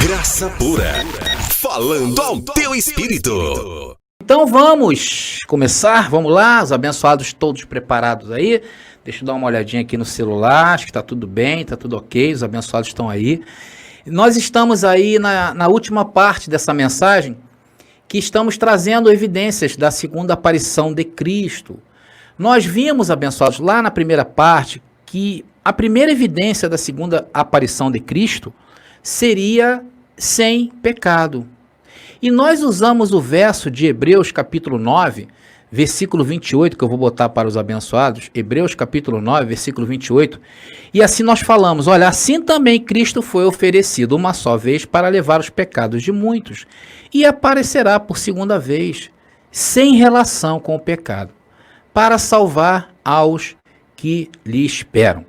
Graça pura, falando ao teu espírito. Então vamos começar, vamos lá, os abençoados todos preparados aí. Deixa eu dar uma olhadinha aqui no celular, acho que está tudo bem, está tudo ok, os abençoados estão aí. Nós estamos aí na última parte dessa mensagem, que estamos trazendo evidências da segunda aparição de Cristo. Nós vimos, abençoados, lá na primeira parte, que a primeira evidência da segunda aparição de Cristo seria sem pecado. E nós usamos o verso de Hebreus capítulo 9, versículo 28, que eu vou botar para os abençoados, Hebreus capítulo 9, versículo 28, e assim nós falamos, olha, assim também Cristo foi oferecido uma só vez para levar os pecados de muitos, e aparecerá por segunda vez, sem relação com o pecado, para salvar aos que lhe esperam.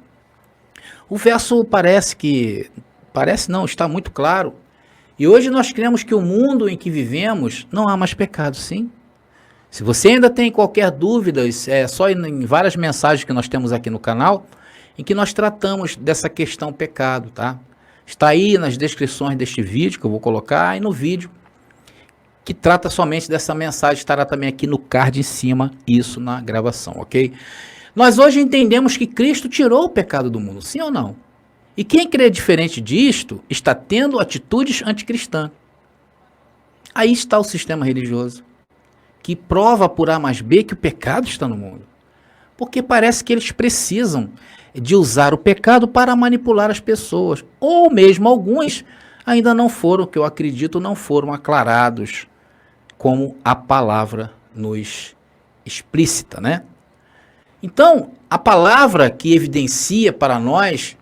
O verso está muito claro. E hoje nós cremos que o mundo em que vivemos não há mais pecado, sim. Se você ainda tem qualquer dúvida, é só em várias mensagens que nós temos aqui no canal, em que nós tratamos dessa questão pecado, tá? Está aí nas descrições deste vídeo, que eu vou colocar, e no vídeo que trata somente dessa mensagem, estará também aqui no card em cima, isso na gravação, ok? Nós hoje entendemos que Cristo tirou o pecado do mundo, sim ou não? E quem crê diferente disto está tendo atitudes anticristãs. Aí está o sistema religioso, que prova por A mais B que o pecado está no mundo. Porque parece que eles precisam de usar o pecado para manipular as pessoas. Ou mesmo alguns ainda não foram, que eu acredito, não foram aclarados como a palavra nos explícita, né? Então, a palavra que evidencia para nós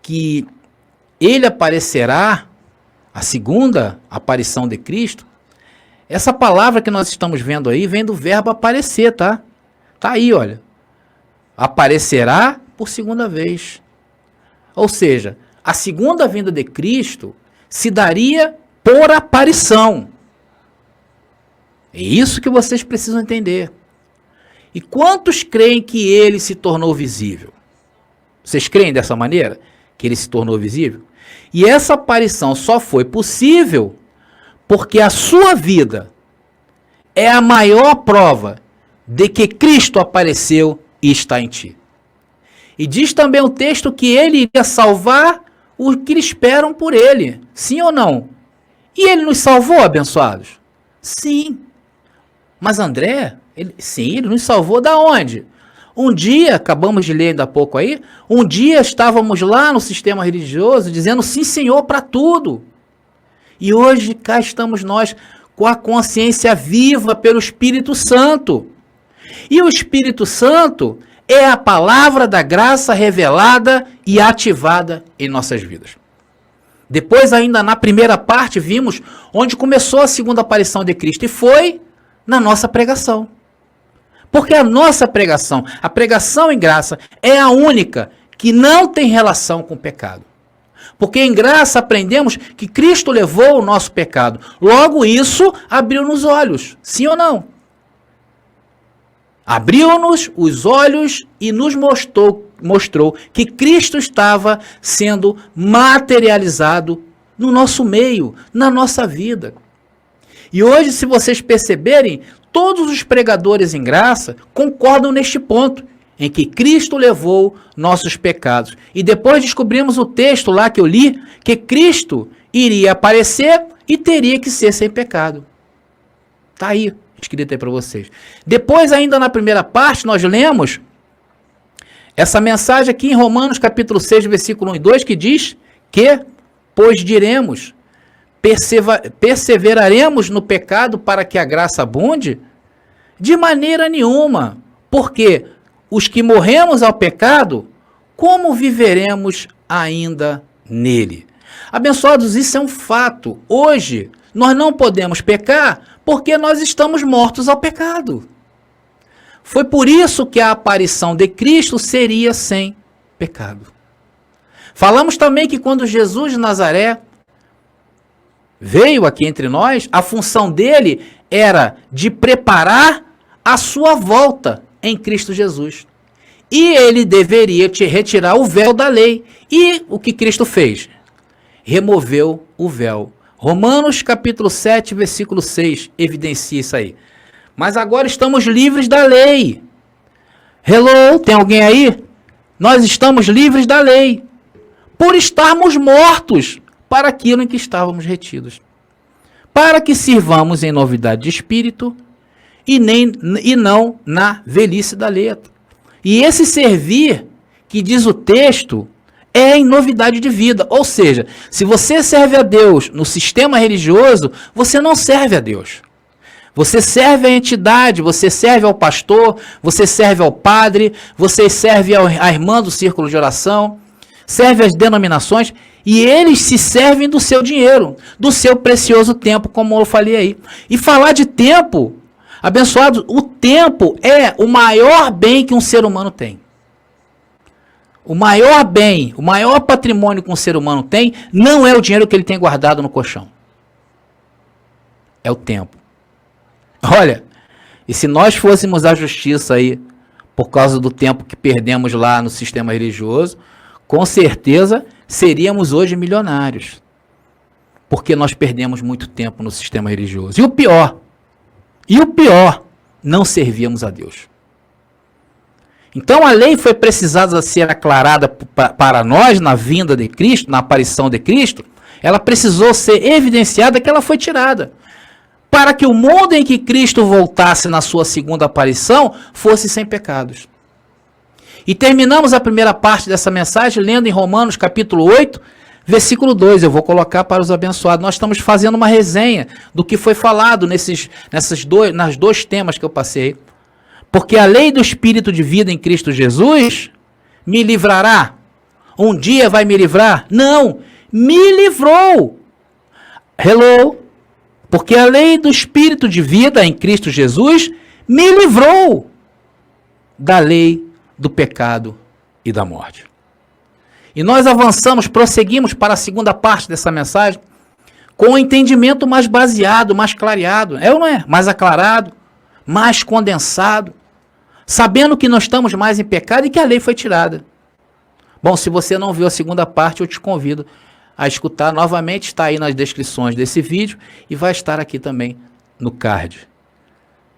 que ele aparecerá, a segunda aparição de Cristo, essa palavra que nós estamos vendo aí vem do verbo aparecer, tá? Tá aí, olha. Aparecerá por segunda vez. Ou seja, a segunda vinda de Cristo se daria por aparição. É isso que vocês precisam entender. E quantos creem que ele se tornou visível? Vocês creem dessa maneira? Que ele se tornou visível? E essa aparição só foi possível porque a sua vida é a maior prova de que Cristo apareceu e está em ti. E diz também o texto que ele iria salvar os que esperam por ele. Sim ou não? E ele nos salvou, abençoados? Sim. Mas André, ele nos salvou da onde? Um dia, acabamos de ler ainda há pouco aí, um dia estávamos lá no sistema religioso dizendo sim, Senhor, para tudo. E hoje cá estamos nós com a consciência viva pelo Espírito Santo. E o Espírito Santo é a palavra da graça revelada e ativada em nossas vidas. Depois, ainda na primeira parte, vimos onde começou a segunda aparição de Cristo e foi na nossa pregação. Porque a nossa pregação, a pregação em graça, é a única que não tem relação com o pecado. Porque em graça aprendemos que Cristo levou o nosso pecado. Logo isso abriu-nos olhos, sim ou não? Abriu-nos os olhos e nos mostrou que Cristo estava sendo materializado no nosso meio, na nossa vida. E hoje, se vocês perceberem, todos os pregadores em graça concordam neste ponto, em que Cristo levou nossos pecados. E depois descobrimos o texto lá que eu li, que Cristo iria aparecer e teria que ser sem pecado. Está aí, escrito aí para vocês. Depois, ainda na primeira parte, nós lemos essa mensagem aqui em Romanos capítulo 6, versículo 1 e 2, que diz que, pois diremos, perseveraremos no pecado para que a graça abunde? De maneira nenhuma, porque os que morremos ao pecado, como viveremos ainda nele? Abençoados, isso é um fato. Hoje, nós não podemos pecar porque nós estamos mortos ao pecado. Foi por isso que a aparição de Cristo seria sem pecado. Falamos também que quando Jesus de Nazaré veio aqui entre nós, a função dele era de preparar a sua volta em Cristo Jesus. E ele deveria te retirar o véu da lei. E o que Cristo fez? removeu o véu. Romanos capítulo 7, versículo 6, evidencia isso aí. Mas agora estamos livres da lei. Hello, tem alguém aí? Nós estamos livres da lei, por estarmos mortos para aquilo em que estávamos retidos, para que sirvamos em novidade de espírito e não na velhice da letra. E esse servir, que diz o texto, é em novidade de vida. Ou seja, se você serve a Deus no sistema religioso, você não serve a Deus. Você serve à entidade, você serve ao pastor, você serve ao padre, você serve à irmã do círculo de oração, serve às denominações, e eles se servem do seu dinheiro, do seu precioso tempo, como eu falei aí. E falar de tempo, abençoado, o tempo é o maior bem que um ser humano tem. O maior bem, o maior patrimônio que um ser humano tem, não é o dinheiro que ele tem guardado no colchão. É o tempo. Olha, e se nós fôssemos à justiça aí, por causa do tempo que perdemos lá no sistema religioso, com certeza seríamos hoje milionários. Porque nós perdemos muito tempo no sistema religioso. E o pior, não servíamos a Deus. Então a lei foi precisada ser aclarada para nós na vinda de Cristo, na aparição de Cristo. Ela precisou ser evidenciada que ela foi tirada, para que o mundo em que Cristo voltasse na sua segunda aparição fosse sem pecados. E terminamos a primeira parte dessa mensagem lendo em Romanos capítulo 8, versículo 2. Eu vou colocar para os abençoados. Nós estamos fazendo uma resenha do que foi nas dois temas que eu passei. Porque a lei do Espírito de vida em Cristo Jesus me livrará. Um dia vai me livrar? Não, me livrou. Hello? Porque a lei do Espírito de vida em Cristo Jesus me livrou da lei do pecado e da morte. E nós avançamos, prosseguimos para a segunda parte dessa mensagem com um entendimento mais baseado, mais clareado, é ou não é? Mais aclarado, mais condensado, sabendo que não estamos mais em pecado e que a lei foi tirada. Bom, se você não viu a segunda parte, eu te convido a escutar novamente, está aí nas descrições desse vídeo e vai estar aqui também no card.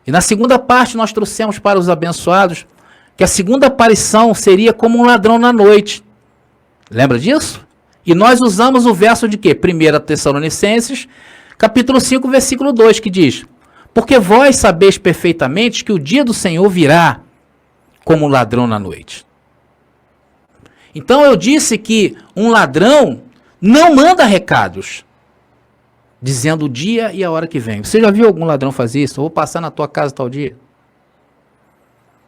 E na segunda parte nós trouxemos para os abençoados que a segunda aparição seria como um ladrão na noite. Lembra disso? E nós usamos o verso de quê? 1 Tessalonicenses, capítulo 5, versículo 2, que diz: porque vós sabeis perfeitamente que o dia do Senhor virá como um ladrão na noite. Então eu disse que um ladrão não manda recados, dizendo o dia e a hora que vem. Você já viu algum ladrão fazer isso? Eu vou passar na tua casa tal dia.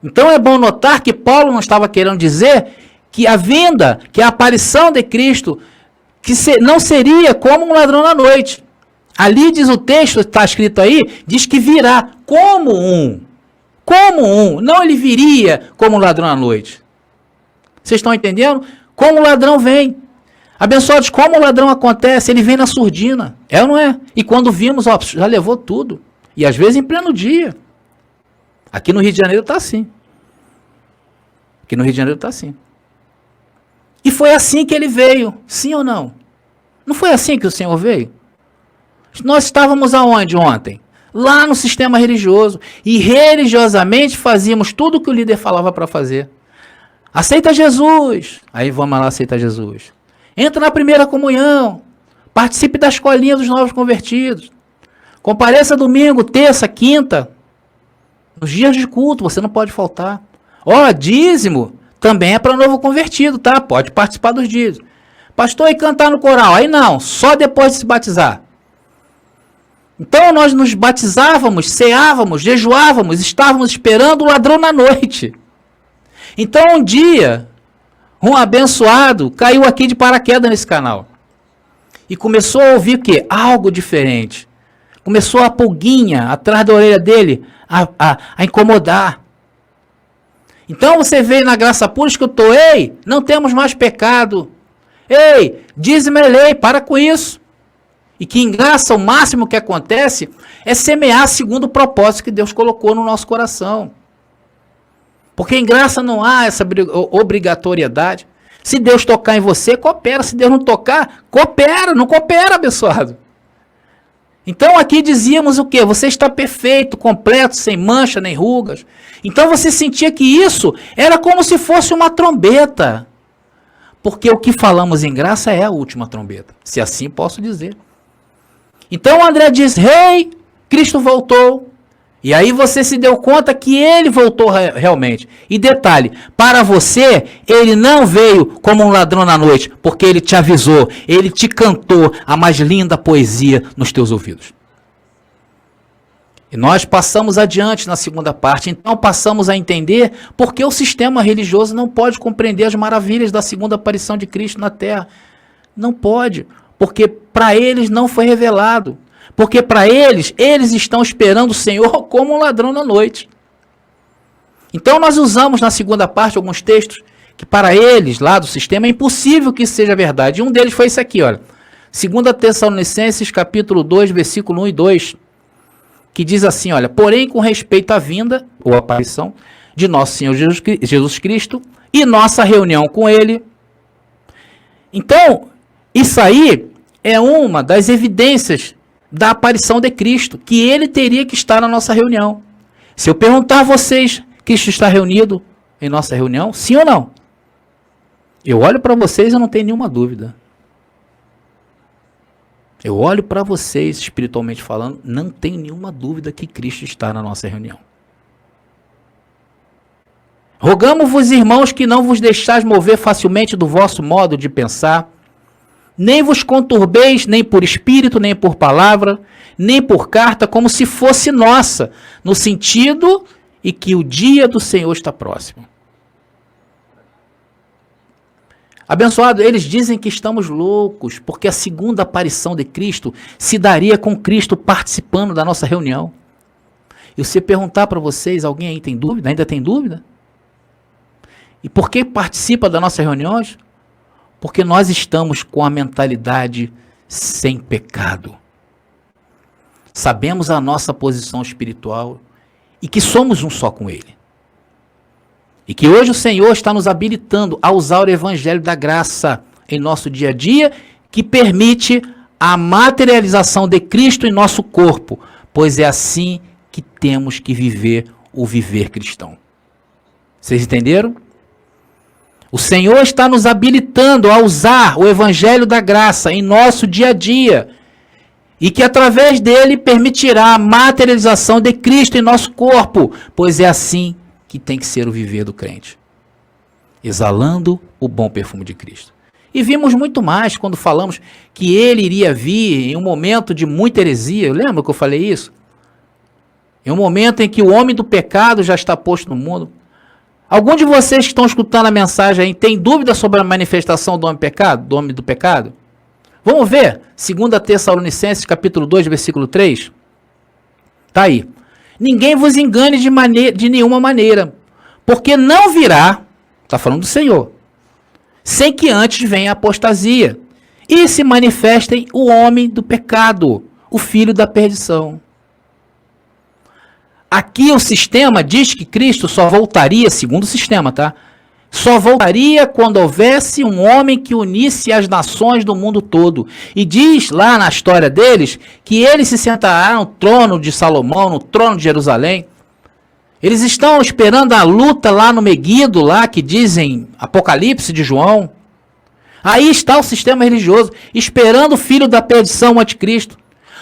Então é bom notar que Paulo não estava querendo dizer que a vinda, que a aparição de Cristo, não seria como um ladrão na noite. Ali diz o texto, está escrito aí, diz que virá como um. Como um. Não ele viria como um ladrão à noite. Vocês estão entendendo? Como o ladrão vem. Abençoados, como o ladrão acontece? Ele vem na surdina. É ou não é? E quando vimos, ó, já levou tudo. E às vezes em pleno dia. Aqui no Rio de Janeiro está assim. Aqui no Rio de Janeiro está assim. E foi assim que ele veio. Sim ou não? Não foi assim que o Senhor veio? Nós estávamos aonde ontem? Lá no sistema religioso. E religiosamente fazíamos tudo o que o líder falava para fazer. Aceita Jesus. Aí vamos lá, aceita Jesus. Entra na primeira comunhão. Participe da escolinha dos novos convertidos. Compareça domingo, terça, quinta. Nos dias de culto, você não pode faltar. Ó, dízimo também é para novo convertido, tá? Pode participar dos dízimos. Pastor, e cantar no coral? Aí não, só depois de se batizar. Então nós nos batizávamos, ceávamos, jejuávamos, estávamos esperando o ladrão na noite. Então um dia, um abençoado caiu aqui de paraquedas nesse canal. E começou a ouvir o quê? Algo diferente. Começou a pulguinha atrás da orelha dele a incomodar. Então você veio na graça pura e escutou: ei, não temos mais pecado. Ei, dízimo é lei, para com isso. E que em graça o máximo que acontece é semear segundo o propósito que Deus colocou no nosso coração. Porque em graça não há essa obrigatoriedade. Se Deus tocar em você, coopera. Se Deus não tocar, coopera. Não coopera, abençoado. Então aqui dizíamos o quê? Você está perfeito, completo, sem mancha nem rugas. Então você sentia que isso era como se fosse uma trombeta. Porque o que falamos em graça é a última trombeta. Se assim posso dizer. Então André diz, Rei, Cristo voltou. E aí você se deu conta que ele voltou realmente. E detalhe, para você, ele não veio como um ladrão na noite, porque ele te avisou, ele te cantou a mais linda poesia nos teus ouvidos. E nós passamos adiante na segunda parte, então passamos a entender porque o sistema religioso não pode compreender as maravilhas da segunda aparição de Cristo na Terra. Não pode, porque para eles não foi revelado. Porque para eles estão esperando o Senhor como um ladrão na noite. Então nós usamos na segunda parte alguns textos que para eles, lá do sistema, é impossível que isso seja verdade. E um deles foi esse aqui, olha. 2 Tessalonicenses, capítulo 2, versículo 1 e 2, que diz assim, olha, porém com respeito à vinda, ou aparição, de nosso Senhor Jesus Cristo e nossa reunião com Ele. Então, isso aí é uma das evidências da aparição de Cristo, que ele teria que estar na nossa reunião. Se eu perguntar a vocês, Cristo está reunido em nossa reunião? Sim ou não? Eu olho para vocês e eu não tenho nenhuma dúvida. Eu olho para vocês, espiritualmente falando, não tenho nenhuma dúvida que Cristo está na nossa reunião. Rogamos-vos, irmãos, que não vos deixais mover facilmente do vosso modo de pensar, nem vos conturbeis, nem por espírito, nem por palavra, nem por carta, como se fosse nossa, no sentido e que o dia do Senhor está próximo. Abençoado, eles dizem que estamos loucos, porque a segunda aparição de Cristo se daria com Cristo participando da nossa reunião. E se perguntar para vocês, alguém aí tem dúvida? Ainda tem dúvida? E por que participa das nossas reuniões? Porque nós estamos com a mentalidade sem pecado. Sabemos a nossa posição espiritual e que somos um só com Ele. E que hoje o Senhor está nos habilitando a usar o Evangelho da Graça em nosso dia a dia, que permite a materialização de Cristo em nosso corpo, pois é assim que temos que viver o viver cristão. Vocês entenderam? O Senhor está nos habilitando a usar o Evangelho da Graça em nosso dia a dia. E que através dele permitirá a materialização de Cristo em nosso corpo. Pois é assim que tem que ser o viver do crente. Exalando o bom perfume de Cristo. E vimos muito mais quando falamos que ele iria vir em um momento de muita heresia. Lembra que eu falei isso? Em um momento em que o homem do pecado já está posto no mundo. Algum de vocês que estão escutando a mensagem aí tem dúvida sobre a manifestação do homem do pecado? Vamos ver? 2 Tessalonicenses, capítulo 2, versículo 3. Está aí. Ninguém vos engane de nenhuma maneira, porque não virá, está falando do Senhor, sem que antes venha a apostasia, e se manifestem o homem do pecado, o filho da perdição. Aqui o sistema diz que Cristo só voltaria, segundo o sistema, tá? Só voltaria quando houvesse um homem que unisse as nações do mundo todo. E diz lá na história deles que ele se sentará no trono de Salomão, no trono de Jerusalém. Eles estão esperando a luta lá no Meguido, lá que dizem Apocalipse de João. Aí está o sistema religioso, esperando o filho da perdição, o anticristo.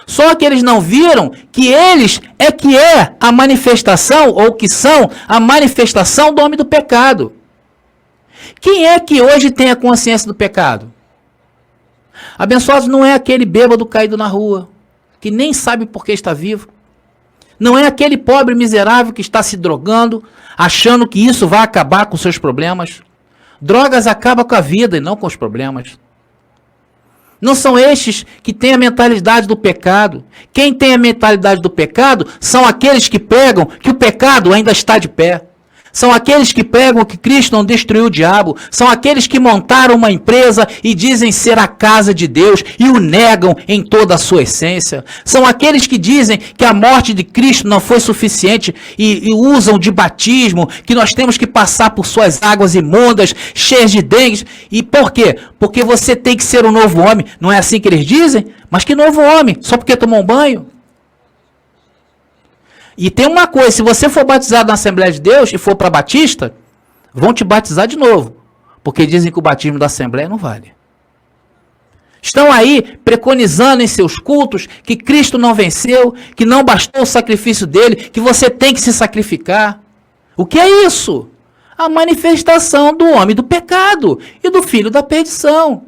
Só que eles não viram que eles é a manifestação, ou que são a manifestação do homem do pecado. Quem é que hoje tem a consciência do pecado? Abençoados, não é aquele bêbado caído na rua, que nem sabe por que está vivo. Não é aquele pobre miserável que está se drogando, achando que isso vai acabar com seus problemas. Drogas acabam com a vida e não com os problemas. Não são estes que têm a mentalidade do pecado. Quem tem a mentalidade do pecado são aqueles que pregam que o pecado ainda está de pé. São aqueles que pregam que Cristo não destruiu o diabo. São aqueles que montaram uma empresa e dizem ser a casa de Deus e o negam em toda a sua essência. São aqueles que dizem que a morte de Cristo não foi suficiente e usam de batismo, que nós temos que passar por suas águas imundas, cheias de dengue. E por quê? Porque você tem que ser um novo homem. Não é assim que eles dizem? Mas que novo homem? Só porque tomou um banho? E tem uma coisa, se você for batizado na Assembleia de Deus e for para Batista, vão te batizar de novo. Porque dizem que o batismo da Assembleia não vale. Estão aí preconizando em seus cultos que Cristo não venceu, que não bastou o sacrifício dele, que você tem que se sacrificar. O que é isso? A manifestação do homem do pecado e do filho da perdição.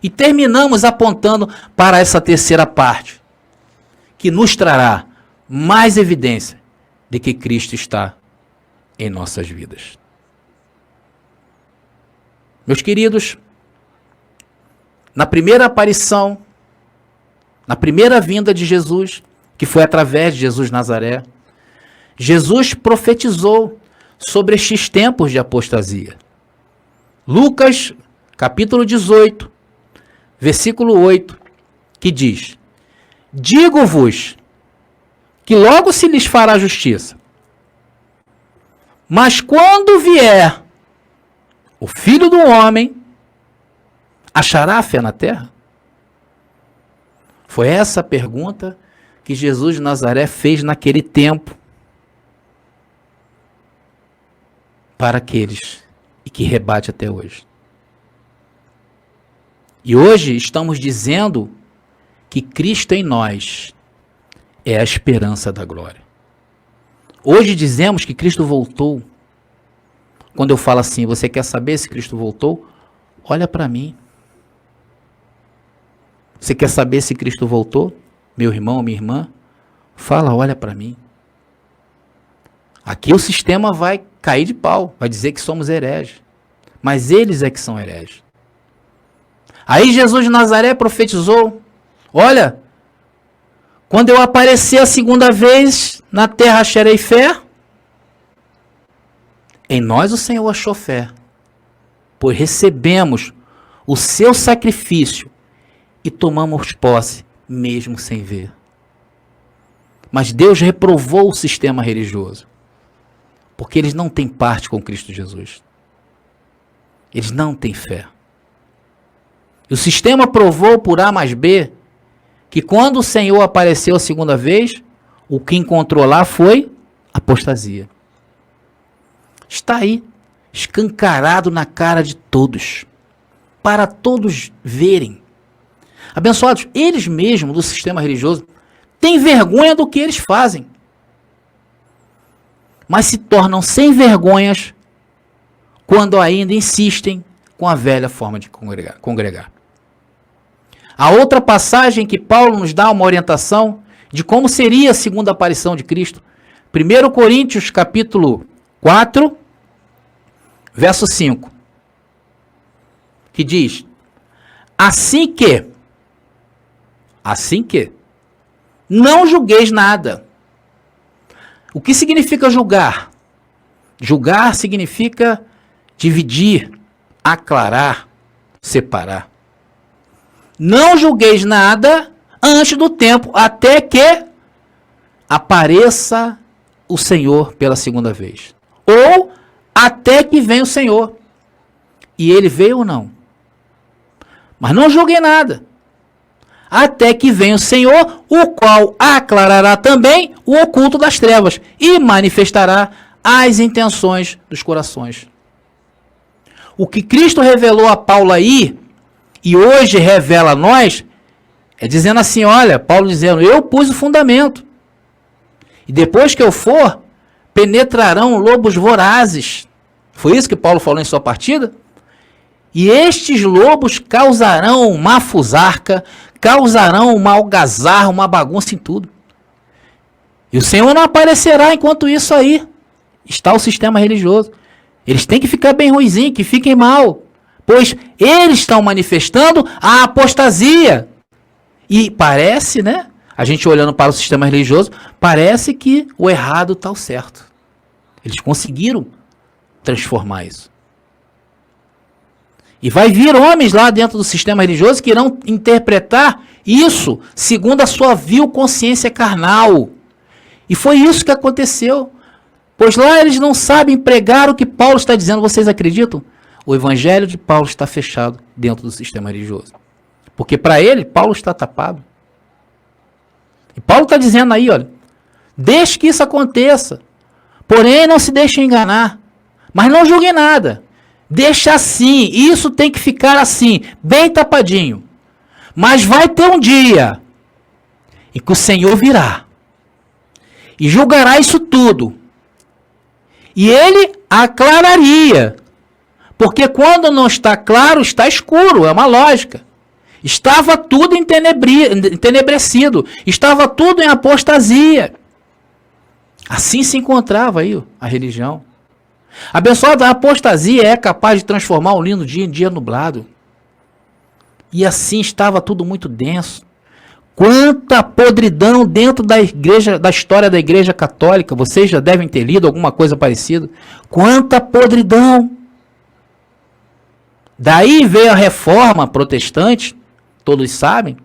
E terminamos apontando para essa terceira parte, que nos trará mais evidência de que Cristo está em nossas vidas. Meus queridos, na primeira aparição, na primeira vinda de Jesus, que foi através de Jesus Nazaré, Jesus profetizou sobre estes tempos de apostasia. Lucas, capítulo 18, versículo 8, que diz: digo-vos que logo se lhes fará justiça. Mas quando vier o Filho do Homem, achará fé na terra? Foi essa a pergunta que Jesus de Nazaré fez naquele tempo para aqueles e que rebate até hoje. E hoje estamos dizendo que Cristo em nós é a esperança da glória. Hoje dizemos que Cristo voltou. Quando eu falo assim, você quer saber se Cristo voltou? Olha para mim. Você quer saber se Cristo voltou? Meu irmão, minha irmã? Fala, olha para mim. Aqui o sistema vai cair de pau, vai dizer que somos hereges. Mas eles é que são hereges. Aí Jesus de Nazaré profetizou: olha, quando eu aparecer a segunda vez, na terra acharei fé. Em nós o Senhor achou fé, pois recebemos o seu sacrifício e tomamos posse, mesmo sem ver. Mas Deus reprovou o sistema religioso, porque eles não têm parte com Cristo Jesus. Eles não têm fé. E o sistema provou por A mais B que quando o Senhor apareceu a segunda vez, o que encontrou lá foi apostasia. Está aí, escancarado na cara de todos, para todos verem. Abençoados, eles mesmos do sistema religioso têm vergonha do que eles fazem, mas se tornam sem vergonhas quando ainda insistem com a velha forma de congregar. A outra passagem que Paulo nos dá uma orientação de como seria a segunda aparição de Cristo. 1 Coríntios capítulo 4, verso 5. Que diz: Assim que, não julgueis nada. O que significa julgar? Julgar significa dividir, aclarar, separar. Não julgueis nada antes do tempo, até que apareça o Senhor pela segunda vez. Ou até que venha o Senhor. E ele veio ou não? Mas não julguem nada. Até que venha o Senhor, o qual aclarará também o oculto das trevas e manifestará as intenções dos corações. O que Cristo revelou a Paulo aí, e hoje revela a nós, é dizendo assim, olha, Paulo dizendo, eu pus o fundamento. E depois que eu for, penetrarão lobos vorazes. Foi isso que Paulo falou em sua partida? E estes lobos causarão uma fusarca, causarão uma algazarra, uma bagunça em tudo. E o Senhor não aparecerá enquanto isso aí. Está o sistema religioso. Eles têm que ficar bem ruinzinho, que fiquem mal. Pois eles estão manifestando a apostasia. E parece, né? A gente olhando para o sistema religioso, parece que o errado está o certo. Eles conseguiram transformar isso. E vai vir homens lá dentro do sistema religioso que irão interpretar isso segundo a sua vil consciência carnal. E foi isso que aconteceu. Pois lá eles não sabem pregar o que Paulo está dizendo. Vocês acreditam? O evangelho de Paulo está fechado dentro do sistema religioso. Porque para ele, Paulo está tapado. E Paulo está dizendo aí, olha, deixe que isso aconteça. Porém, não se deixe enganar. Mas não julgue nada. Deixa assim. Isso tem que ficar assim, bem tapadinho. Mas vai ter um dia em que o Senhor virá e julgará isso tudo. E ele aclararia. Porque quando não está claro, está escuro. É uma lógica. Estava tudo entenebrecido. Estava tudo em apostasia. Assim se encontrava aí a religião. Abençoada, a apostasia é capaz de transformar um lindo dia em dia nublado. E assim estava tudo muito denso. Quanta podridão dentro da igreja, da história da igreja católica. Vocês já devem ter lido alguma coisa parecida. Quanta podridão. Daí veio a reforma protestante, todos sabem,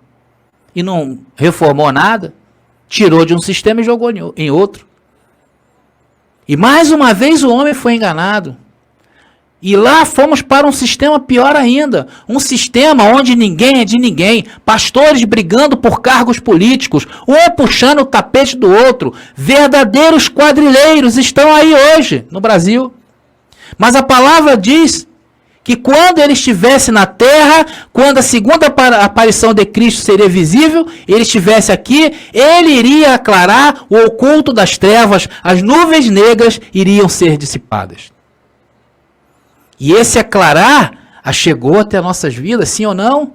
e não reformou nada. Tirou de um sistema e jogou em outro. E mais uma vez o homem foi enganado. E lá fomos para um sistema pior ainda. Um sistema onde ninguém é de ninguém. Pastores brigando por cargos políticos. Um puxando o tapete do outro. Verdadeiros quadrilheiros estão aí hoje no Brasil. Mas a palavra diz que quando ele estivesse na terra, quando a segunda aparição de Cristo seria visível, ele estivesse aqui, ele iria aclarar o oculto das trevas, as nuvens negras iriam ser dissipadas. E esse aclarar chegou até nossas vidas, sim ou não?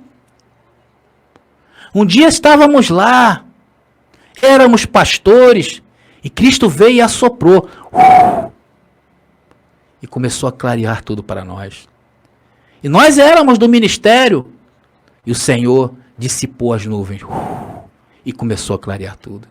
Um dia estávamos lá, éramos pastores, e Cristo veio e assoprou. E começou a clarear tudo para nós. E nós éramos do ministério. E o Senhor dissipou as nuvens. E começou a clarear tudo.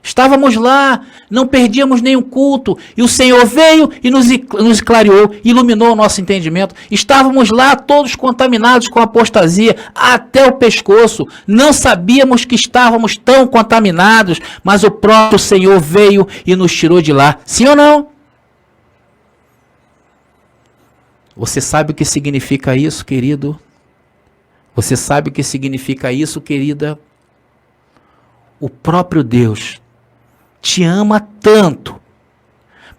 Estávamos lá, não perdíamos nenhum culto. E o Senhor veio e nos clareou, iluminou o nosso entendimento. Estávamos lá todos contaminados com apostasia até o pescoço. Não sabíamos que estávamos tão contaminados, mas o próprio Senhor veio e nos tirou de lá. Sim ou não? Você sabe o que significa isso, querido? Você sabe o que significa isso, querida? O próprio Deus te ama tanto,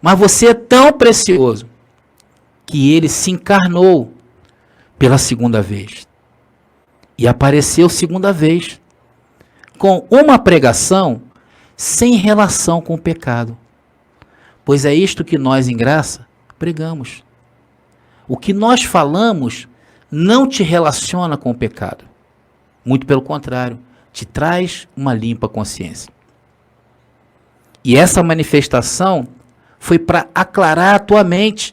mas você é tão precioso, que ele se encarnou pela segunda vez. E apareceu segunda vez, com uma pregação sem relação com o pecado. Pois é isto que nós, em graça, pregamos. O que nós falamos não te relaciona com o pecado. Muito pelo contrário, te traz uma limpa consciência. E essa manifestação foi para aclarar a tua mente,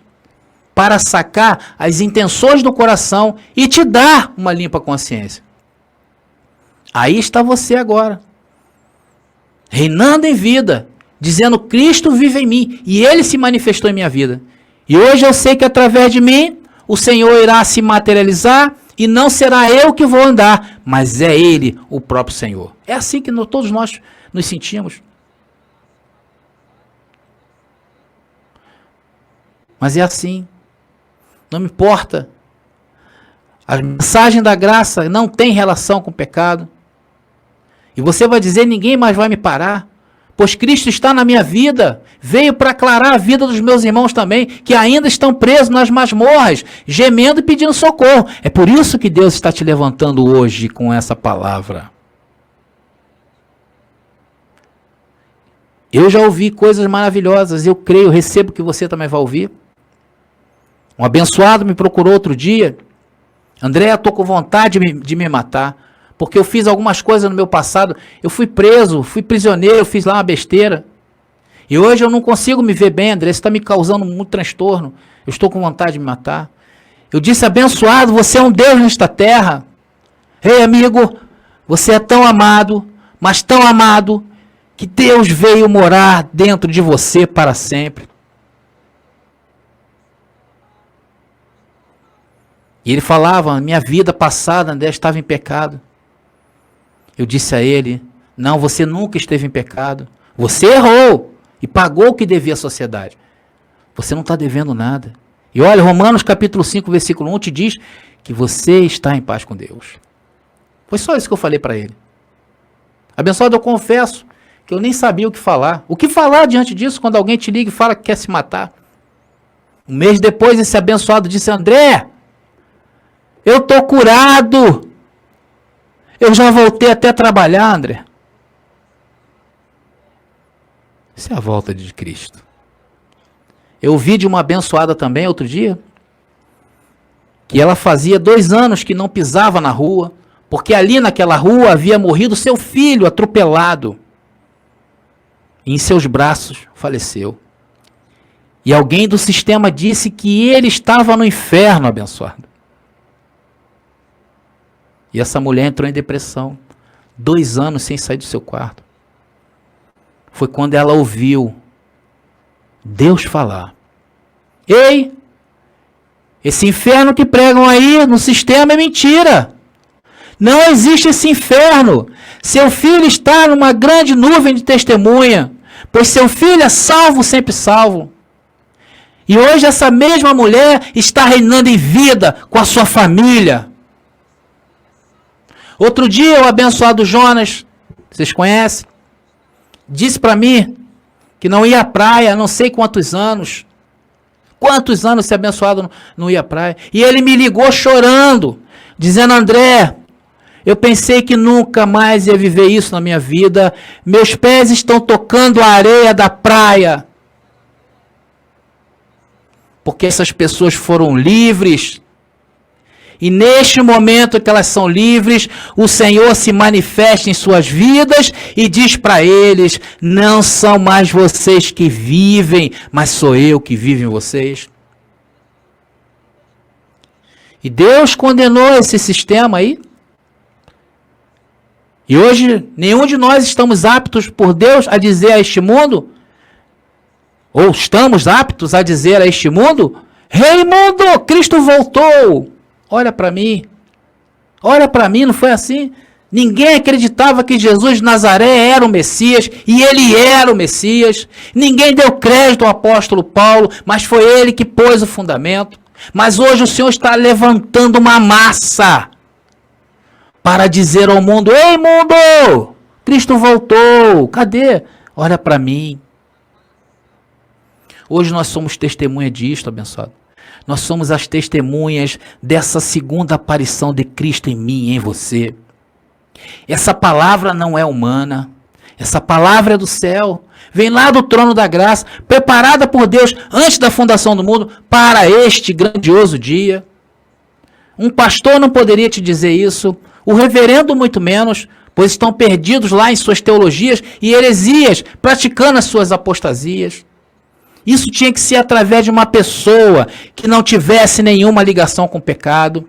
para sacar as intenções do coração e te dar uma limpa consciência. Aí está você agora, reinando em vida, dizendo: Cristo vive em mim e Ele se manifestou em minha vida. E hoje eu sei que através de mim o Senhor irá se materializar e não será eu que vou andar, mas é Ele, o próprio Senhor. É assim que todos nós nos sentimos. Mas é assim. Não me importa. A mensagem da graça não tem relação com o pecado. E você vai dizer: ninguém mais vai me parar. Pois Cristo está na minha vida, veio para aclarar a vida dos meus irmãos também, que ainda estão presos nas masmorras, gemendo e pedindo socorro. É por isso que Deus está te levantando hoje com essa palavra. Eu já ouvi coisas maravilhosas, eu creio, recebo que você também vai ouvir. Um abençoado me procurou outro dia: André, estou com vontade de me matar. Porque eu fiz algumas coisas no meu passado, eu fui preso, fui prisioneiro, eu fiz lá uma besteira. E hoje eu não consigo me ver bem, André, isso está me causando muito transtorno. Eu estou com vontade de me matar. Eu disse: abençoado, você é um Deus nesta terra. Ei, amigo, você é tão amado, mas tão amado, que Deus veio morar dentro de você para sempre. E ele falava, minha vida passada, André, estava em pecado. Eu disse a ele, não, você nunca esteve em pecado. Você errou e pagou o que devia à sociedade. Você não está devendo nada. E olha, Romanos capítulo 5, versículo 1 te diz que você está em paz com Deus. Foi só isso que eu falei para ele. Abençoado, eu confesso que eu nem sabia o que falar. O que falar diante disso quando alguém te liga e fala que quer se matar? Um mês depois, esse abençoado disse, André, eu estou curado. Eu já voltei até a trabalhar, André. Isso é a volta de Cristo. Eu ouvi de uma abençoada também outro dia, que ela fazia 2 anos que não pisava na rua, porque ali naquela rua havia morrido seu filho atropelado. E em seus braços faleceu. E alguém do sistema disse que ele estava no inferno, abençoado. E essa mulher entrou em depressão. 2 anos sem sair do seu quarto. Foi quando ela ouviu Deus falar. Ei, esse inferno que pregam aí no sistema é mentira. Não existe esse inferno. Seu filho está numa grande nuvem de testemunha, pois seu filho é salvo, sempre salvo. E hoje essa mesma mulher está reinando em vida com a sua família. Outro dia o abençoado Jonas, vocês conhecem, disse para mim que não ia à praia há não sei quantos anos. Quantos anos esse abençoado não ia à praia? E ele me ligou chorando, dizendo, André, eu pensei que nunca mais ia viver isso na minha vida. Meus pés estão tocando a areia da praia. Porque essas pessoas foram livres. E neste momento que elas são livres, o Senhor se manifesta em suas vidas e diz para eles, não são mais vocês que vivem, mas sou eu que vivo em vocês. E Deus condenou esse sistema aí. E hoje, nenhum de nós estamos aptos por Deus a dizer a este mundo, ou estamos aptos a dizer a este mundo, Rei mundo, Cristo voltou. Olha para mim, não foi assim? Ninguém acreditava que Jesus de Nazaré era o Messias, e ele era o Messias. Ninguém deu crédito ao apóstolo Paulo, mas foi ele que pôs o fundamento. Mas hoje o Senhor está levantando uma massa para dizer ao mundo, ei mundo, Cristo voltou, cadê? Olha para mim. Hoje nós somos testemunha disto, abençoado. Nós somos as testemunhas dessa segunda aparição de Cristo em mim e em você. Essa palavra não é humana. Essa palavra é do céu. Vem lá do trono da graça, preparada por Deus antes da fundação do mundo para este grandioso dia. Um pastor não poderia te dizer isso. O reverendo muito menos, pois estão perdidos lá em suas teologias e heresias, praticando as suas apostasias. Isso tinha que ser através de uma pessoa que não tivesse nenhuma ligação com o pecado.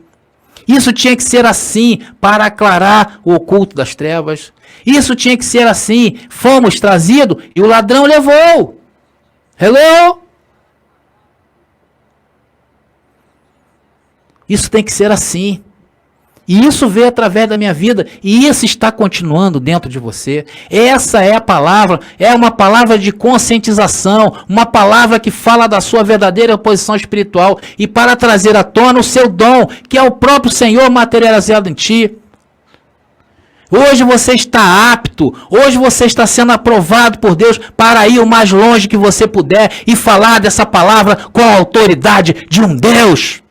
Isso tinha que ser assim para aclarar o oculto das trevas. Isso tinha que ser assim. Fomos trazidos e o ladrão levou. Hello? Isso tem que ser assim. E isso veio através da minha vida. E isso está continuando dentro de você. Essa é a palavra. É uma palavra de conscientização. Uma palavra que fala da sua verdadeira posição espiritual. E para trazer à tona o seu dom, que é o próprio Senhor materializado em ti. Hoje você está apto. Hoje você está sendo aprovado por Deus para ir o mais longe que você puder. E falar dessa palavra com a autoridade de um Deus.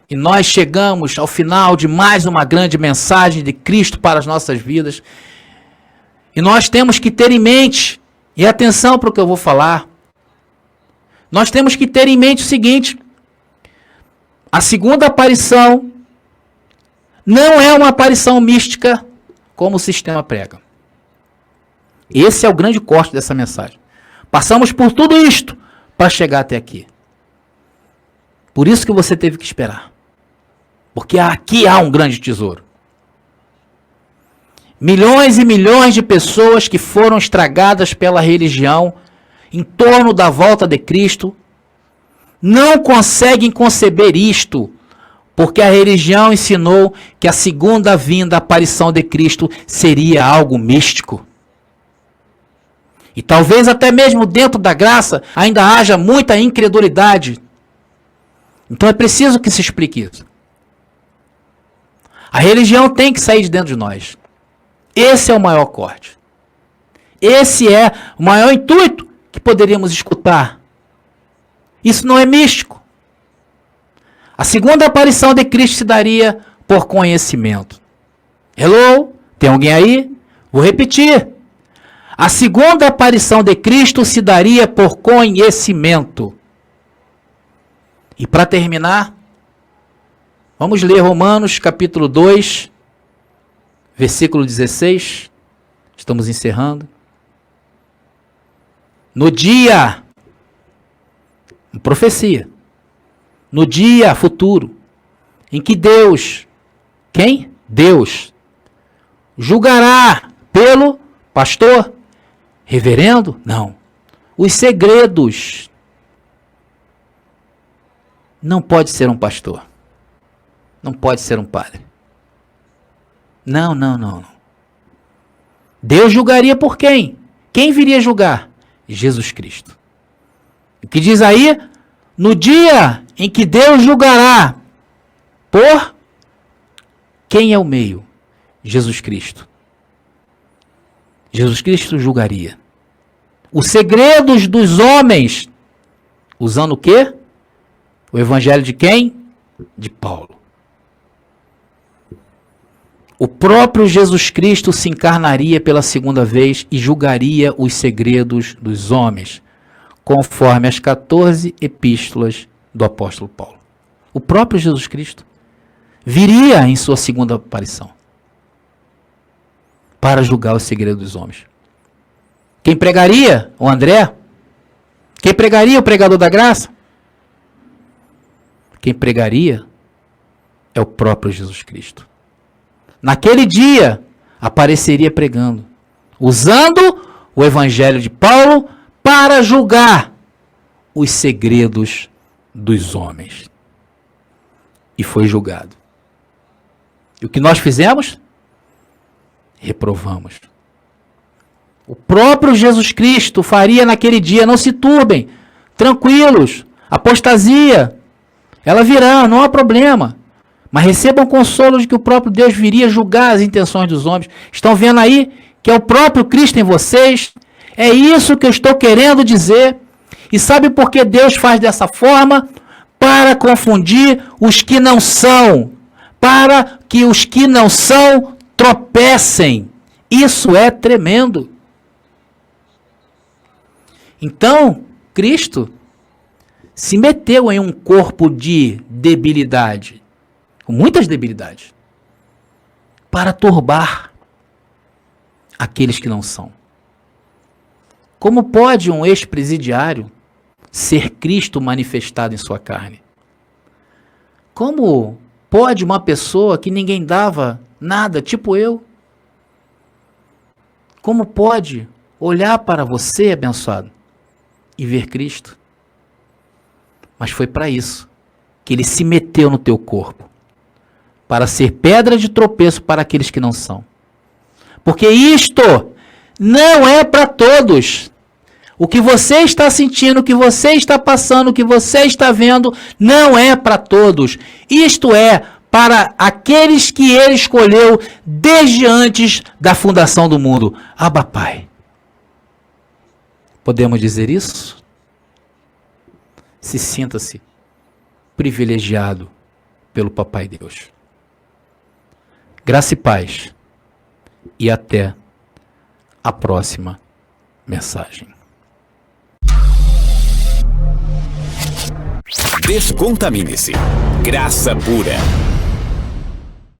E nós chegamos ao final de mais uma grande mensagem de Cristo para as nossas vidas. E nós temos que ter em mente, e atenção para o que eu vou falar, nós temos que ter em mente o seguinte, a segunda aparição não é uma aparição mística como o sistema prega. Esse é o grande corte dessa mensagem. Passamos por tudo isto para chegar até aqui. Por isso que você teve que esperar. Porque aqui há um grande tesouro. Milhões e milhões de pessoas que foram estragadas pela religião em torno da volta de Cristo não conseguem conceber isto, porque a religião ensinou que a segunda vinda, a aparição de Cristo, seria algo místico. E talvez até mesmo dentro da graça ainda haja muita incredulidade. Então é preciso que se explique isso. A religião tem que sair de dentro de nós. Esse é o maior corte. Esse é o maior intuito que poderíamos escutar. Isso não é místico. A segunda aparição de Cristo se daria por conhecimento. Hello? Tem alguém aí? Vou repetir. A segunda aparição de Cristo se daria por conhecimento. E para terminar, vamos ler Romanos capítulo 2, versículo 16. Estamos encerrando. No dia, profecia, no dia futuro, em que Deus, quem? Deus, julgará pelo pastor, reverendo? Não. Os segredos. Não pode ser um pastor. Não pode ser um padre. Não. Deus julgaria por quem? Quem viria julgar? Jesus Cristo. O que diz aí? No dia em que Deus julgará por quem é o meio? Jesus Cristo. Jesus Cristo julgaria. Os segredos dos homens, usando o quê? O evangelho de quem? De Paulo. O próprio Jesus Cristo se encarnaria pela segunda vez e julgaria os segredos dos homens, conforme as 14 epístolas do apóstolo Paulo. O próprio Jesus Cristo viria em sua segunda aparição para julgar os segredos dos homens. Quem pregaria? O André? Quem pregaria? O pregador da graça? Quem pregaria é o próprio Jesus Cristo. Naquele dia, apareceria pregando, usando o evangelho de Paulo para julgar os segredos dos homens. E foi julgado. E o que nós fizemos? Reprovamos. O próprio Jesus Cristo faria naquele dia, não se turbem, tranquilos, apostasia, ela virá, não há problema. Mas recebam consolo de que o próprio Deus viria julgar as intenções dos homens. Estão vendo aí que é o próprio Cristo em vocês? É isso que eu estou querendo dizer. E sabe por que Deus faz dessa forma? Para confundir os que não são. Para que os que não são tropecem. Isso é tremendo. Então, Cristo se meteu em um corpo de debilidade, com muitas debilidades, para turbar aqueles que não são. Como pode um ex-presidiário ser Cristo manifestado em sua carne? Como pode uma pessoa que ninguém dava nada, tipo eu, como pode olhar para você, abençoado, e ver Cristo? Mas foi para isso que ele se meteu no teu corpo, para ser pedra de tropeço para aqueles que não são. Porque isto não é para todos. O que você está sentindo, o que você está passando, o que você está vendo, não é para todos. Isto é para aqueles que ele escolheu desde antes da fundação do mundo. Abba, Pai. Podemos dizer isso? Se sinta-se privilegiado pelo Papai Deus. Graça e paz. E até a próxima mensagem. Descontamine-se. Graça pura.